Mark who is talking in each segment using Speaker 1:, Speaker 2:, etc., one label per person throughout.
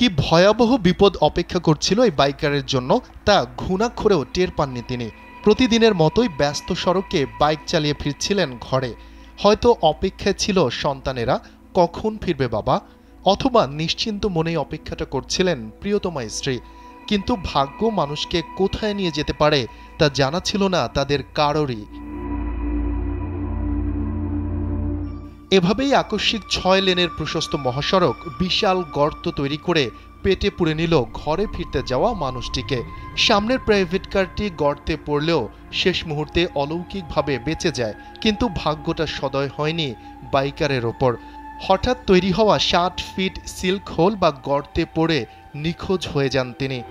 Speaker 1: কি ভয়াবহ বিপদ অপেক্ষা করছিল এই বাইকারের জন্য তা ঘুণাক্ষরেও টের পাননি তিনি। প্রতিদিনের মতোই ব্যস্ত সড়কে বাইক চালিয়ে ফিরছিলেন ঘরে। হয়তো অপেক্ষায় ছিল সন্তানেরা, কখন ফিরবে বাবা, অথবা নিশ্চিন্ত মনেই অপেক্ষাটা করছিলেন প্রিয়তমা স্ত্রী। কিন্তু ভাগ্য মানুষকে কোথায় নিয়ে যেতে পারে তা জানা ছিল না তাদের কারোরই। এভাবেই আকস্মিক ৬ লেনের প্রশস্ত মহাসড়ক বিশাল গর্ত তৈরি করে পেটে পুরে নিল ঘরে ফিরতে যাওয়া মানুষটিকে। সামনের প্রাইভেট কারটি গর্তে পড়লেও শেষ মুহূর্তে অলৌকিকভাবে বেঁচে যায়, কিন্তু ভাগ্যটা সদয় হয়নি বাইকারের ওপর। হঠাৎ তৈরি হওয়া ৬০ ফিট সিল্ক হোল বা গর্তে পড়ে নিখোঁজ হয়ে যান তিনি।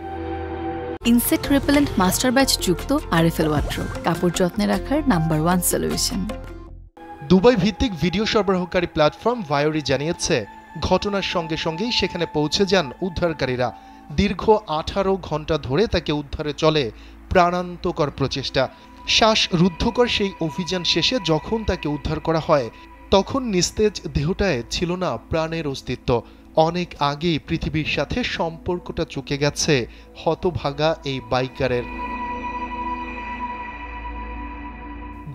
Speaker 2: ইনসেক্ট রিপেলেন্ট মাস্টার ব্যাচ যুক্ত আরএফএল ওয়ার্ড্রোব, কাপড় যত্নে রাখার নাম্বার 1 সলিউশন।
Speaker 1: দুবাই ভিত্তিক ভিডিও সরবরাহকারী প্ল্যাটফর্ম ভায়োরি জানিয়েছে, ঘটনার সঙ্গে সঙ্গেই সেখানে পৌঁছে যান উদ্ধারকারীরা। দীর্ঘ ১৮ ঘন্টা ধরে তাকে উদ্ধারে চলে প্রাণান্তকর প্রচেষ্টা। শ্বাসরুদ্ধকর সেই অভিযান শেষে যখন তাকে উদ্ধার করা হয়, তখন নিস্তেজ দেহটায় ছিল না প্রাণের অস্তিত্ব। অনেক আগেই পৃথিবীর সাথে সম্পর্কটা চুকে গেছে হতভাগা এই বাইকারের।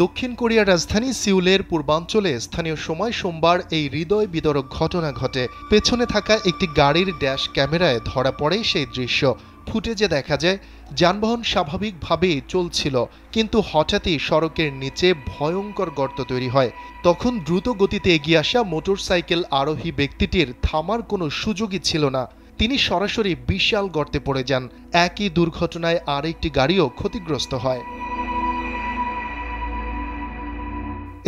Speaker 1: দক্ষিণ কোরিয়ার রাজধানী সিউলের পূর্বাঞ্চলে স্থানীয় সময় সোমবার এই হৃদয় বিদারক ঘটনা ঘটে। পেছনে থাকা একটি গাড়ির ড্যাশ ক্যামেরায় ধরা পড়ে সেই দৃশ্য। ফুটেজে দেখা যায় যানবাহন স্বাভাবিকভাবেই চলছিল, কিন্তু হঠাৎই সড়কের নিচে ভয়ঙ্কর গর্ত তৈরি হয়। তখন দ্রুত গতিতে এগিয়ে আসা মোটরসাইকেল আরোহী ব্যক্তিটির থামার কোনো সুযোগই ছিল না। তিনি সরাসরি বিশাল গর্তে পড়ে যান। একই দুর্ঘটনায় আরেকটি গাড়িও ক্ষতিগ্রস্ত হয়।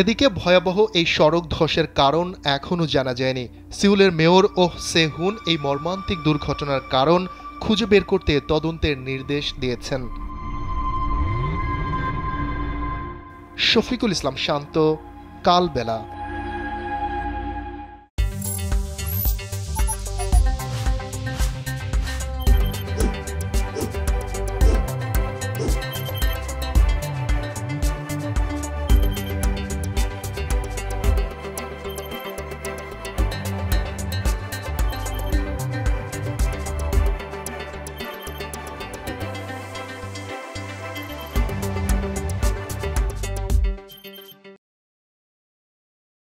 Speaker 1: এদিকে ভয়াবহ এই সড়ক ধসের কারণ এখনও জানা যায়নি। সিউলের মেয়র ওহ সে-হুন এই মর্মান্তিক দুর্ঘটনার কারণ খুঁজে বের করতে তদন্তের নির্দেশ দিয়েছেন। শফিকুল ইসলাম শান্ত, কালবেলা।